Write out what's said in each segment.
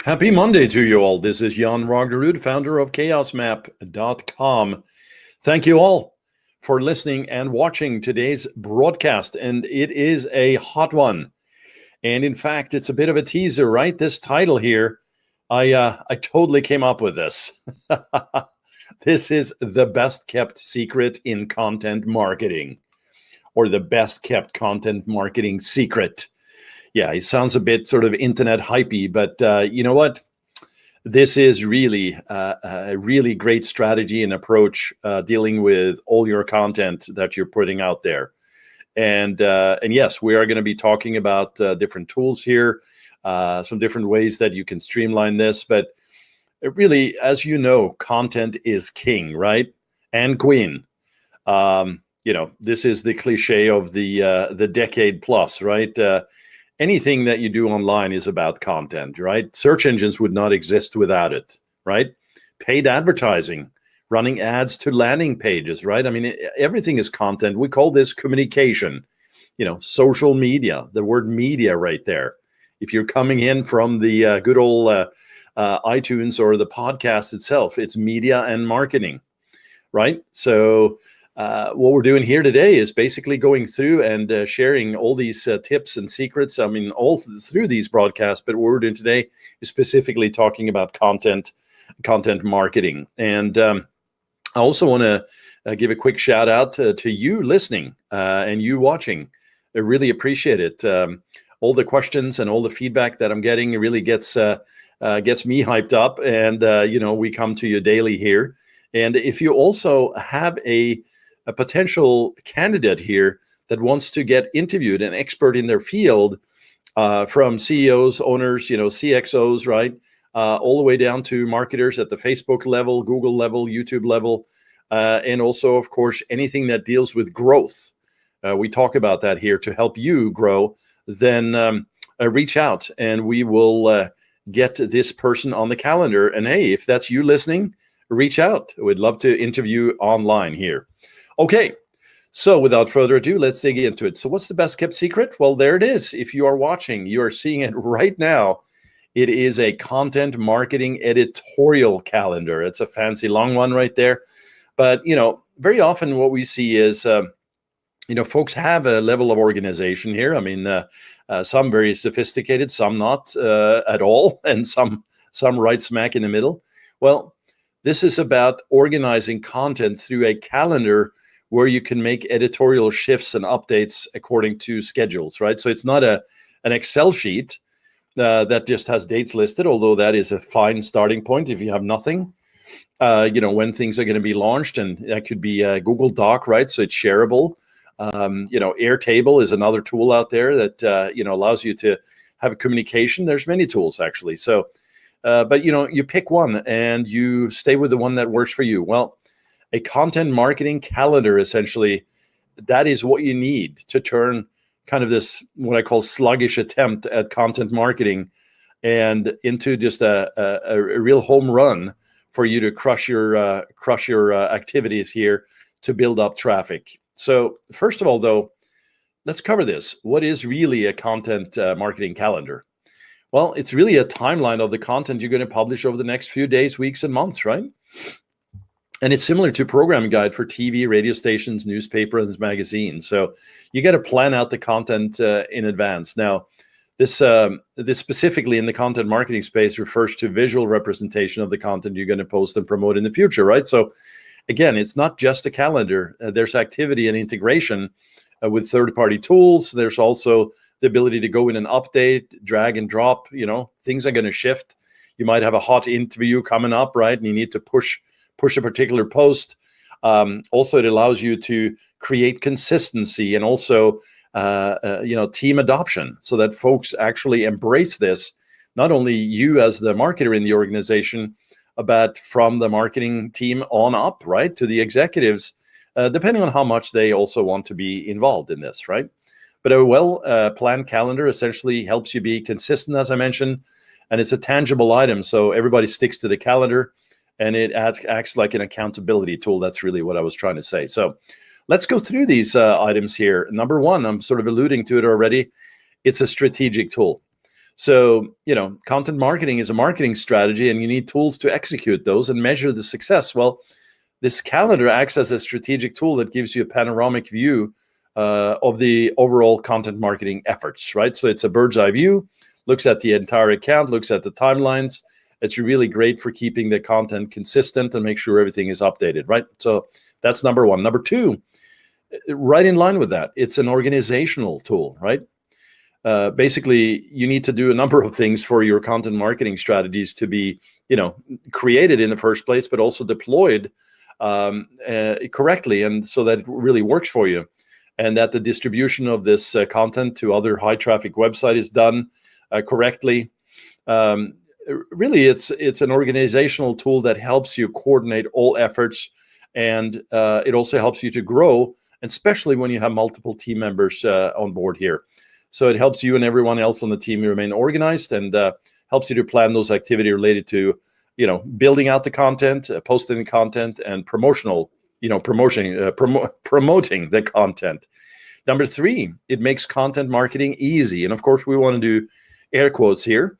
Happy Monday to you all. This is Jon Rognerud, founder of chaosmap.com. Thank you all for listening and watching today's broadcast. And it is a hot one. And in fact, it's a bit of a teaser, right? This title here, I totally came up with this. This is the best kept secret in content marketing, or the best kept content marketing secret. Yeah, it sounds a bit sort of internet hypey, but you know what? This is really a really great strategy and approach dealing with all your content that you're putting out there. And yes, we are going to be talking about different tools here, some different ways that you can streamline this. But it really, as you know, content is king, right? And queen. This is the cliche of the decade plus, right? Anything that you do online is about content, right? Search engines would not exist without it, right? Paid advertising, running ads to landing pages, right? I mean, everything is content. We call this communication, social media, the word media right there. If you're coming in from the good old iTunes or the podcast itself, it's media and marketing, right? So what we're doing here today is basically going through and sharing all these tips and secrets. I mean, all through these broadcasts, but what we're doing today is specifically talking about content marketing. And I also want to give a quick shout out to you listening and you watching. I really appreciate it. All the questions and all the feedback that I'm getting really gets me hyped up. And, we come to you daily here. And if you also have a potential candidate here that wants to get interviewed, an expert in their field, from CEOs, owners, CXOs, right? All the way down to marketers at the Facebook level, Google level, YouTube level, and also, of course, anything that deals with growth. We talk about that here to help you grow. Then reach out and we will get this person on the calendar. And hey, if that's you listening, reach out. We'd love to interview online here. Okay, so without further ado, let's dig into it. So what's the best kept secret? Well, there it is. If you are watching, you are seeing it right now. It is a content marketing editorial calendar. It's a fancy long one right there. But, very often what we see is, folks have a level of organization here. I mean, some very sophisticated, some not at all, and some right smack in the middle. Well, this is about organizing content through a calendar where you can make editorial shifts and updates according to schedules, right? So it's not an Excel sheet that just has dates listed, although that is a fine starting point if you have nothing, when things are going to be launched. And that could be a Google Doc, right? So it's shareable. Airtable is another tool out there that, allows you to have communication. There's many tools, actually. So, but, you pick one and you stay with the one that works for you. Well, a content marketing calendar, essentially, that is what you need to turn kind of this, what I call sluggish attempt at content marketing and into just a real home run for you to crush your activities here to build up traffic. So first of all, though, let's cover this. What is really a content marketing calendar? Well, it's really a timeline of the content you're going to publish over the next few days, weeks, and months, right? And it's similar to programming guide for TV, radio stations, newspaper, and magazines. So you got to plan out the content in advance. Now, this specifically in the content marketing space refers to visual representation of the content you're going to post and promote in the future, right? So again, it's not just a calendar. There's activity and integration with third-party tools. There's also the ability to go in and update, drag and drop. Things are going to shift. You might have a hot interview coming up, right? And you need to push a particular post. Also, it allows you to create consistency and also, team adoption so that folks actually embrace this. Not only you as the marketer in the organization, but from the marketing team on up, right, to the executives, depending on how much they also want to be involved in this, right? But a well-planned calendar essentially helps you be consistent, as I mentioned, and it's a tangible item, so everybody sticks to the calendar, and it acts like an accountability tool. That's really what I was trying to say. So let's go through these items here. Number one, I'm sort of alluding to it already. It's a strategic tool. So, content marketing is a marketing strategy, and you need tools to execute those and measure the success. Well, this calendar acts as a strategic tool that gives you a panoramic view of the overall content marketing efforts, right? So it's a bird's eye view, looks at the entire account, looks at the timelines. It's really great for keeping the content consistent and make sure everything is updated, right? So that's number one. Number two, right in line with that, it's an organizational tool, right? Basically, you need to do a number of things for your content marketing strategies to be, created in the first place, but also deployed correctly, and so that it really works for you, and that the distribution of this content to other high traffic websites is done correctly. Really, it's an organizational tool that helps you coordinate all efforts, and it also helps you to grow, especially when you have multiple team members on board here. So it helps you and everyone else on the team remain organized, and helps you to plan those activities related to, building out the content, posting the content, and promoting the content. Number three, it makes content marketing easy. And of course, we want to do air quotes here.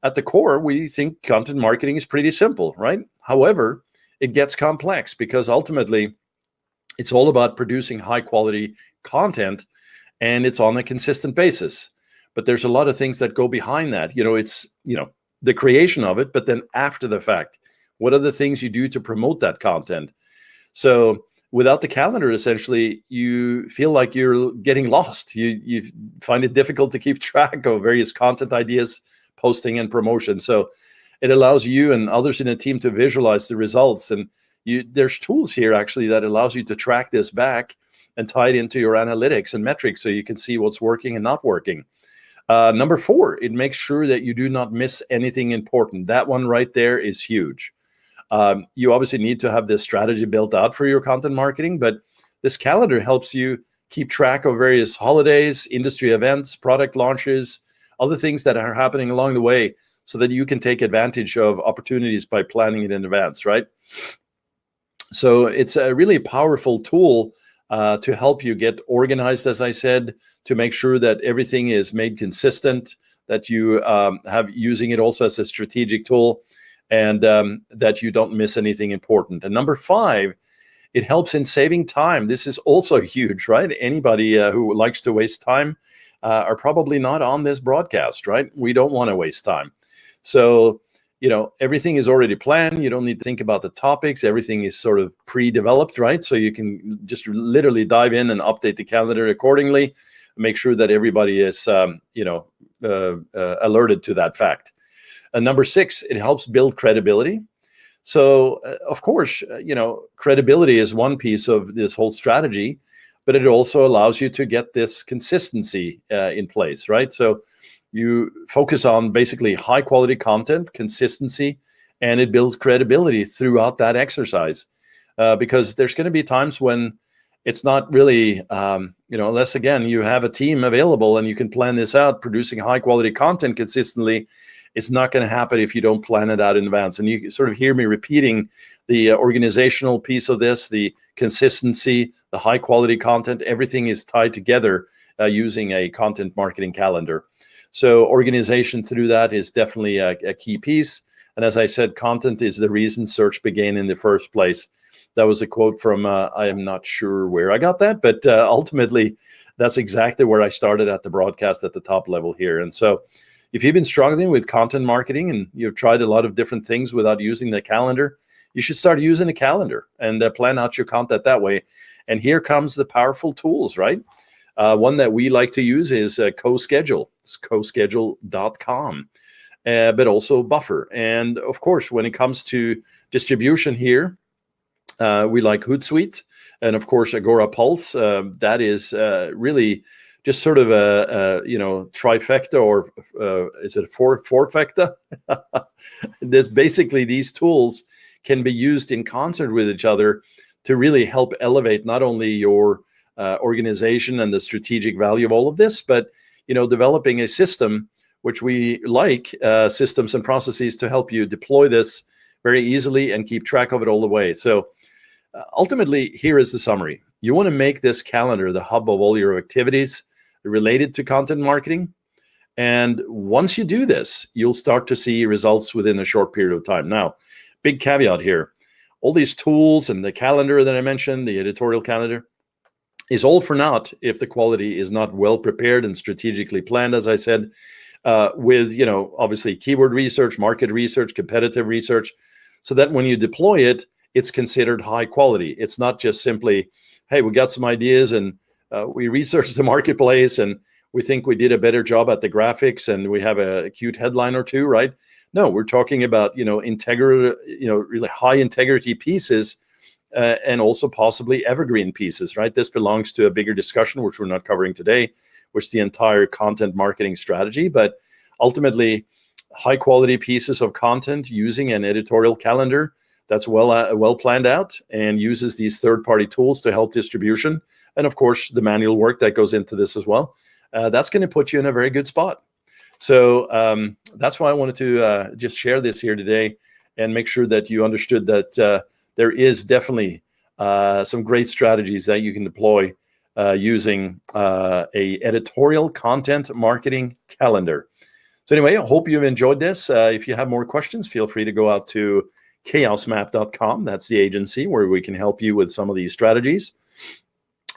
At the core, we think content marketing is pretty simple, right? However, it gets complex because ultimately it's all about producing high quality content, and it's on a consistent basis. But there's a lot of things that go behind that. It's, the creation of it, but then after the fact, what are the things you do to promote that content? So without the calendar, essentially, you feel like you're getting lost. You find it difficult to keep track of various content ideas, posting, and promotion. So it allows you and others in the team to visualize the results. And there's tools here actually that allows you to track this back and tie it into your analytics and metrics so you can see what's working and not working. Number four, it makes sure that you do not miss anything important. That one right there is huge. You obviously need to have this strategy built out for your content marketing, but this calendar helps you keep track of various holidays, industry events, product launches, other things that are happening along the way, so that you can take advantage of opportunities by planning it in advance, right? So it's a really powerful tool to help you get organized, as I said, to make sure that everything is made consistent, that you have using it also as a strategic tool, and that you don't miss anything important. And number five, it helps in saving time. This is also huge, right? Anybody who likes to waste time are probably not on this broadcast, right? We don't want to waste time. So, everything is already planned. You don't need to think about the topics. Everything is sort of pre-developed, right? So you can just literally dive in and update the calendar accordingly, make sure that everybody is, alerted to that fact. And number six, it helps build credibility. So, of course, credibility is one piece of this whole strategy, but it also allows you to get this consistency in place, right? So you focus on basically high quality content, consistency, and it builds credibility throughout that exercise. Because there's going to be times when it's not really, unless again, you have a team available and you can plan this out, producing high quality content consistently, it's not going to happen if you don't plan it out in advance. And you sort of hear me repeating the organizational piece of this, the consistency, the high quality content, everything is tied together using a content marketing calendar. So organization through that is definitely a key piece. And as I said, content is the reason search began in the first place. That was a quote from, I am not sure where I got that, but ultimately that's exactly where I started at the broadcast at the top level here. And so if you've been struggling with content marketing and you've tried a lot of different things without using the calendar, you should start using a calendar and plan out your content that way. And here comes the powerful tools, right? One that we like to use is CoSchedule. It's coschedule.com, but also Buffer. And of course, when it comes to distribution here, we like Hootsuite, and of course Agora Pulse. That is really just sort of a trifecta, or is it a fourfecta? There's basically these tools can be used in concert with each other to really help elevate not only your organization and the strategic value of all of this, but developing a system which we like, systems and processes to help you deploy this very easily and keep track of it all the way. So ultimately, here is the summary. You want to make this calendar the hub of all your activities related to content marketing, And once you do this, you'll start to see results within a short period of time. Now, big caveat here. All these tools and the calendar that I mentioned, the editorial calendar, is all for naught if the quality is not well prepared and strategically planned, as I said, with, obviously keyword research, market research, competitive research, so that when you deploy it, it's considered high quality. It's not just simply, hey, we got some ideas and we researched the marketplace and we think we did a better job at the graphics and we have a cute headline or two, right? No, we're talking about, really high integrity pieces, and also possibly evergreen pieces, right? This belongs to a bigger discussion, which we're not covering today, which is the entire content marketing strategy. But ultimately, high quality pieces of content using an editorial calendar that's well planned out and uses these third-party tools to help distribution. And of course, the manual work that goes into this as well. That's going to put you in a very good spot. So that's why I wanted to just share this here today and make sure that you understood that there is definitely some great strategies that you can deploy using a editorial content marketing calendar. So anyway, I hope you've enjoyed this. If you have more questions, feel free to go out to chaosmap.com. That's the agency where we can help you with some of these strategies.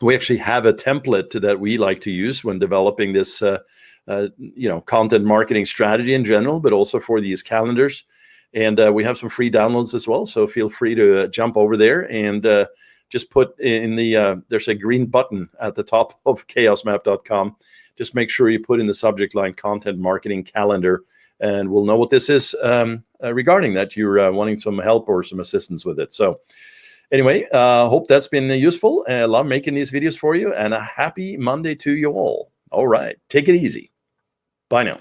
We actually have a template that we like to use when developing this content marketing strategy in general, but also for these calendars. And we have some free downloads as well. So feel free to jump over there and just put in there's a green button at the top of chaosmap.com. Just make sure you put in the subject line content marketing calendar, and we'll know what this is regarding that you're wanting some help or some assistance with it. So anyway, hope that's been useful. I love making these videos for you, and a happy Monday to you all. All right, take it easy. Bye now.